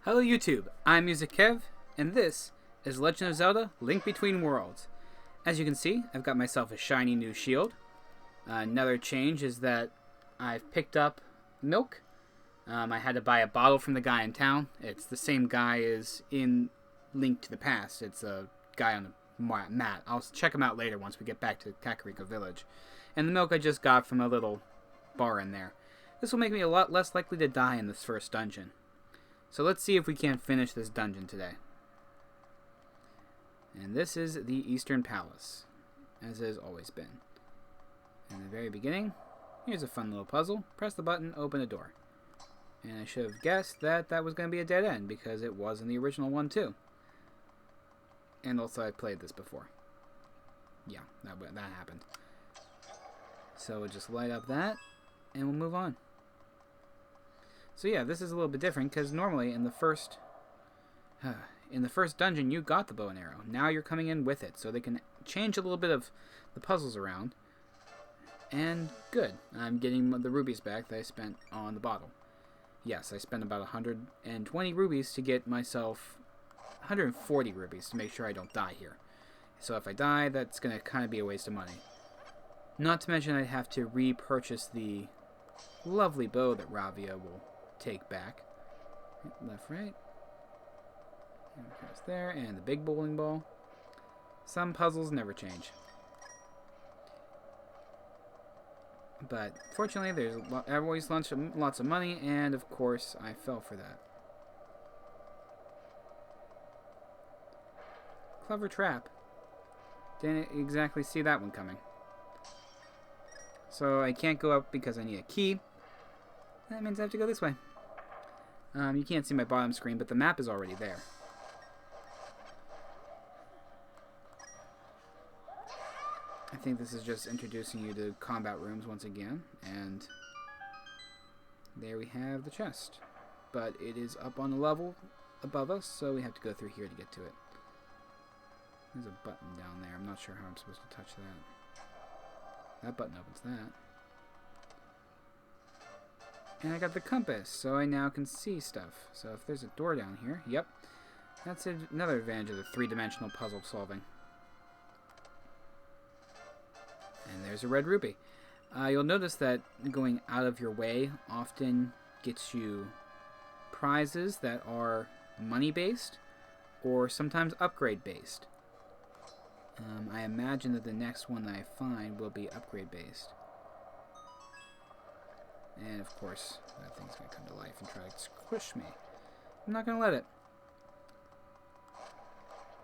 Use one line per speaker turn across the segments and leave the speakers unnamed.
Hello YouTube, I'm Music Kev, and this is Legend of Zelda: Link Between Worlds. As you can see, I've got myself a shiny new shield. Another change is that I've picked up milk. I had to buy a bottle from the guy in town. It's the same guy as in Link to the Past. It's a guy on the mat. I'll check him out later once we get back to Kakariko Village. And the milk I just got from a little bar in there. This will make me a lot less likely to die in this first dungeon. So let's see if we can't finish this dungeon today. And this is the Eastern Palace, as it has always been. In the very beginning, here's a fun little puzzle. Press the button, open a door. And I should have guessed that that was going to be a dead end, because it was in the original one too. And also I played this before. Yeah, that happened. So we'll just light up that, and we'll move on. So yeah, this is a little bit different, because normally in the first dungeon you got the bow and arrow. Now you're coming in with it, so they can change a little bit of the puzzles around. And good, I'm getting the rubies back that I spent on the bottle. Yes, I spent about 120 rubies to get myself 140 rubies to make sure I don't die here. So if I die, that's going to kind of be a waste of money. Not to mention I'd have to repurchase the lovely bow that Ravia will take back. Left, right. And across there, and the big bowling ball. Some puzzles never change. But fortunately, there's always lots of money, and of course, I fell for that. Clever trap. Didn't exactly see that one coming. So I can't go up because I need a key. That means I have to go this way. You can't see my bottom screen, but the map is already there. I think this is just introducing you to combat rooms once again, and there we have the chest. But it is up on a level above us, so we have to go through here to get to it. There's a button down there. I'm not sure how I'm supposed to touch that. That button opens that. And I got the compass, so I now can see stuff. So if there's a door down here, yep. That's another advantage of the three-dimensional puzzle solving. And there's a red rupee. You'll notice that going out of your way often gets you prizes that are money-based or sometimes upgrade-based. I imagine that the next one that I find will be upgrade-based. And of course, that thing's going to come to life and try to squish me. I'm not going to let it.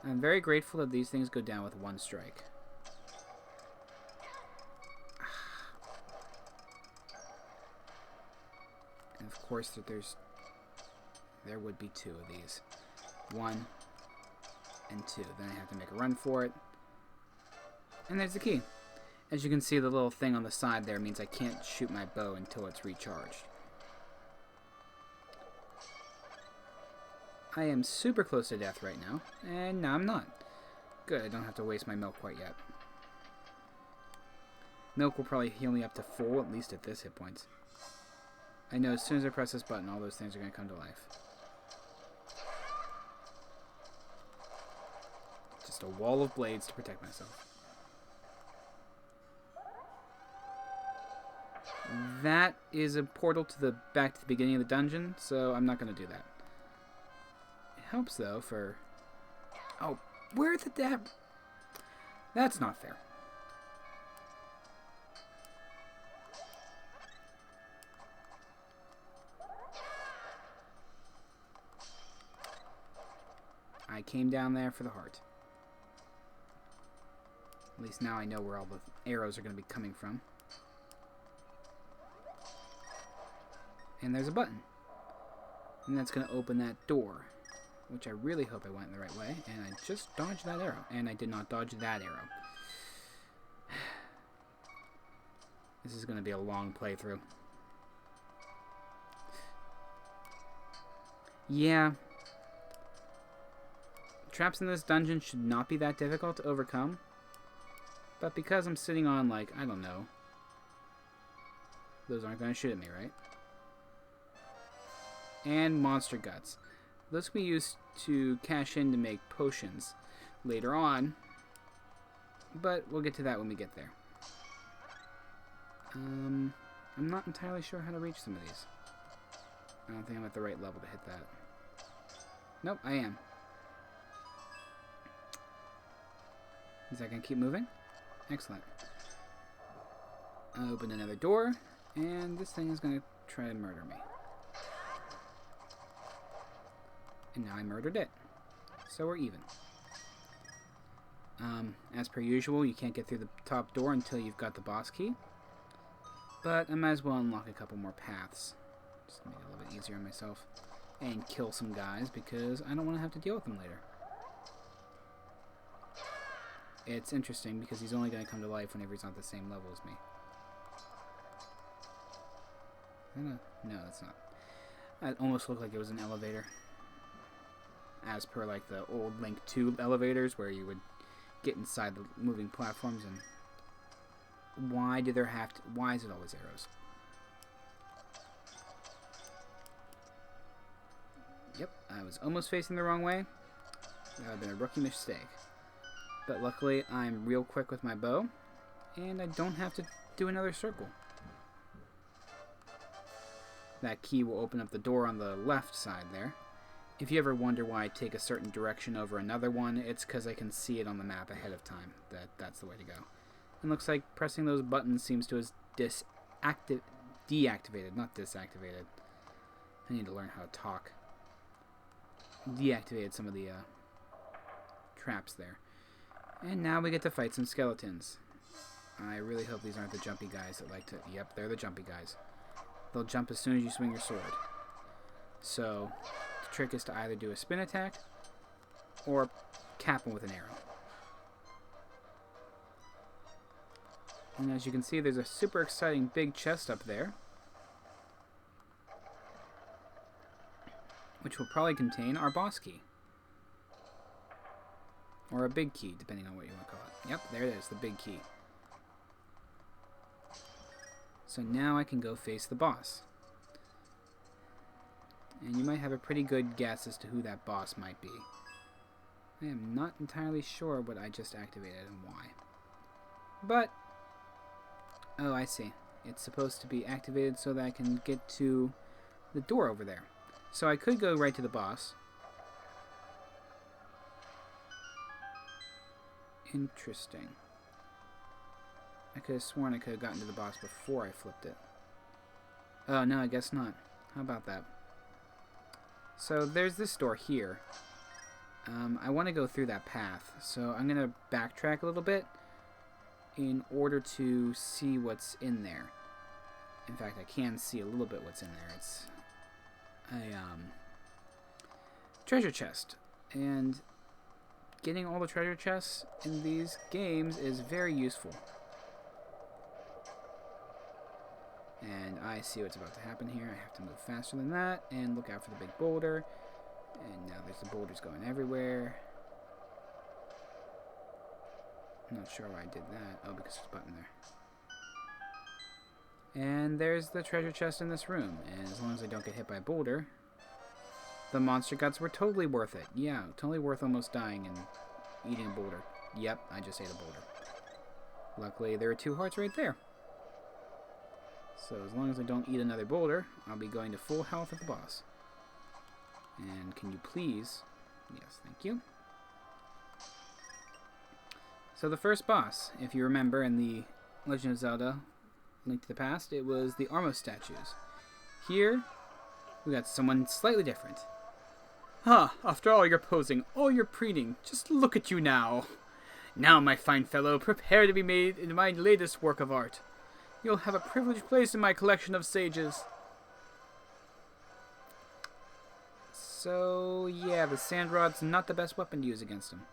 I'm very grateful that these things go down with one strike. And of course, there would be two of these. 1 and 2. Then I have to make a run for it. And there's the key. As you can see, the little thing on the side there means I can't shoot my bow until it's recharged. I am super close to death right now, and now I'm not. Good, I don't have to waste my milk quite yet. Milk will probably heal me up to full, at least at this hit points. I know as soon as I press this button, all those things are going to come to life. Just a wall of blades to protect myself. That is a portal to back to the beginning of the dungeon, so I'm not going to do that. It helps, though, for... Oh, where did that... That's not fair. I came down there for the heart. At least now I know where all the arrows are going to be coming from. And there's a button. And that's going to open that door. Which I really hope I went in the right way. And I just dodged that arrow. And I did not dodge that arrow. This is going to be a long playthrough. Yeah. Traps in this dungeon should not be that difficult to overcome. But because I'm sitting on, like, I don't know. Those aren't going to shoot at me, right? And monster guts. Those can be used to cash in to make potions later on, but we'll get to that when we get there. I'm not entirely sure how to reach some of these. I don't think I'm at the right level to hit that. Nope, I am. Is that going to keep moving? Excellent. I'll open another door, and this thing is going to try to murder me. And now I murdered it. So we're even. As per usual, you can't get through the top door until you've got the boss key. But I might as well unlock a couple more paths. Just to make it a little bit easier on myself. And kill some guys, because I don't want to have to deal with them later. It's interesting, because he's only going to come to life whenever he's not the same level as me. No, that's not. That almost looked like it was an elevator. As per, like, the old Link 2 elevators, where you would get inside the moving platforms, and why is it always arrows? Yep, I was almost facing the wrong way. That would have been a rookie mistake. But luckily, I'm real quick with my bow, and I don't have to do another circle. That key will open up the door on the left side there. If you ever wonder why I take a certain direction over another one, it's because I can see it on the map ahead of time. That's the way to go. And looks like pressing those buttons seems to have deactivated, not disactivated. I need to learn how to talk. Deactivated some of the traps there. And now we get to fight some skeletons. I really hope these aren't the jumpy guys that like to... Yep, they're the jumpy guys. They'll jump as soon as you swing your sword. So, the trick is to either do a spin attack or cap them with an arrow. And as you can see, there's a super exciting big chest up there, which will probably contain our boss key. Or a big key, depending on what you want to call it. Yep, there it is, the big key. So now I can go face the boss. And you might have a pretty good guess as to who that boss might be. I am not entirely sure what I just activated and why. But, oh, I see. It's supposed to be activated so that I can get to the door over there. So I could go right to the boss. Interesting. I could have sworn I could have gotten to the boss before I flipped it. Oh, no, I guess not. How about that? So there's this door here. I want to go through that path, so I'm going to backtrack a little bit in order to see what's in there. In fact, I can see a little bit what's in there. It's a treasure chest, and getting all the treasure chests in these games is very useful. And I see what's about to happen here. I have to move faster than that and look out for the big boulder. And now there's the boulders going everywhere. I'm not sure why I did that. Oh, because there's a button there. And there's the treasure chest in this room. And as long as I don't get hit by a boulder, the monster guts were totally worth it. Yeah, totally worth almost dying and eating a boulder. Yep, I just ate a boulder. Luckily, there are 2 hearts right there. So as long as I don't eat another boulder, I'll be going to full health at the boss. And can you please... Yes, thank you. So the first boss, if you remember in the Legend of Zelda Link to the Past, it was the Armos statues. Here, we got someone slightly different. After all your posing, all your preening, just look at you now. Now, my fine fellow, prepare to be made into my latest work of art. You'll have a privileged place in my collection of sages. So, yeah, the sand rod's not the best weapon to use against him.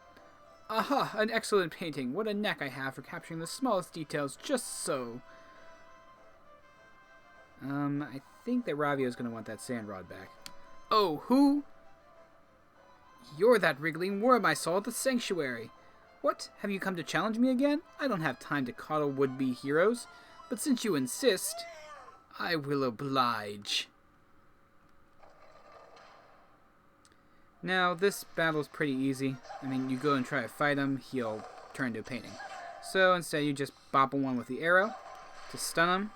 Aha, an excellent painting. What a knack I have for capturing the smallest details, just so. I think that Ravio's going to want that sand rod back. Oh, who? You're that wriggling worm I saw at the sanctuary. What? Have you come to challenge me again? I don't have time to coddle would-be heroes. But since you insist, I will oblige. Now, this battle is pretty easy. I mean, you go and try to fight him, he'll turn into a painting. So instead, you just bop one with the arrow to stun him.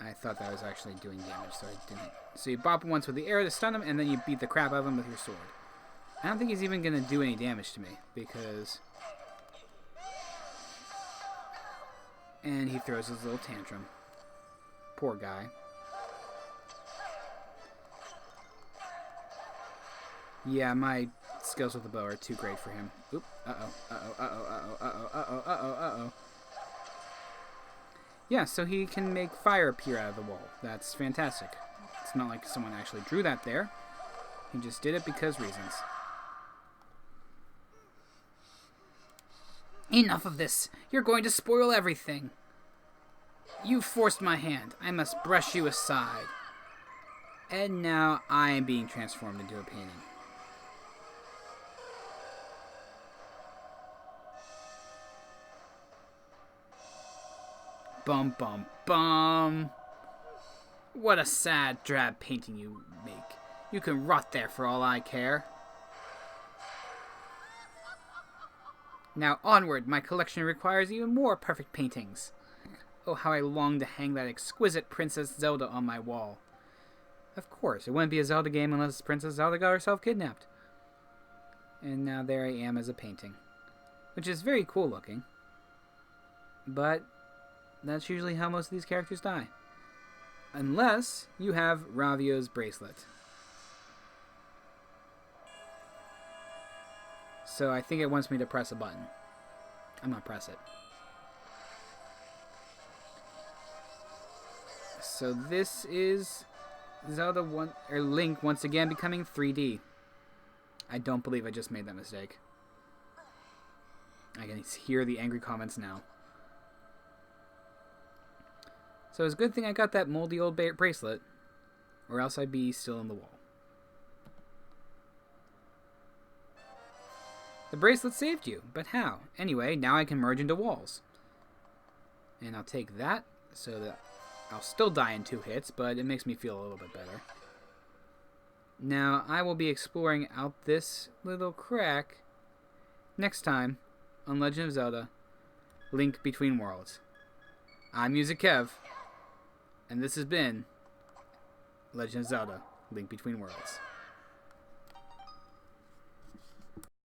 I thought that was actually doing damage, so I didn't. So you bop him once with the arrow to stun him, and then you beat the crap out of him with your sword. I don't think he's even going to do any damage to me, because... And he throws his little tantrum. Poor guy. Yeah, my skills with the bow are too great for him. Oop. Uh-oh. Uh-oh. Uh-oh. Uh-oh. Uh-oh. Uh-oh. Uh-oh. Uh-oh. Yeah, so he can make fire appear out of the wall. That's fantastic. It's not like someone actually drew that there. He just did it because reasons. Enough of this. You're going to spoil everything. You forced my hand. I must brush you aside. And now I am being transformed into a painting. Bum bum bum. What a sad, drab painting you make. You can rot there for all I care. Now onward, my collection requires even more perfect paintings. Oh, how I long to hang that exquisite Princess Zelda on my wall. Of course, it wouldn't be a Zelda game unless Princess Zelda got herself kidnapped. And now there I am as a painting. Which is very cool looking. But that's usually how most of these characters die. Unless you have Ravio's bracelet. So I think it wants me to press a button. I'm gonna press it. So this is Zelda Link once again becoming 3D. I don't believe I just made that mistake. I can hear the angry comments now. So it's a good thing I got that moldy old bracelet, or else I'd be still in the wall. The bracelet saved you, but how? Anyway, now I can merge into walls. And I'll take that, so that I'll still die in 2 hits, but it makes me feel a little bit better. Now, I will be exploring out this little crack next time on Legend of Zelda: Link Between Worlds. I'm Music Kev, and this has been Legend of Zelda: Link Between Worlds.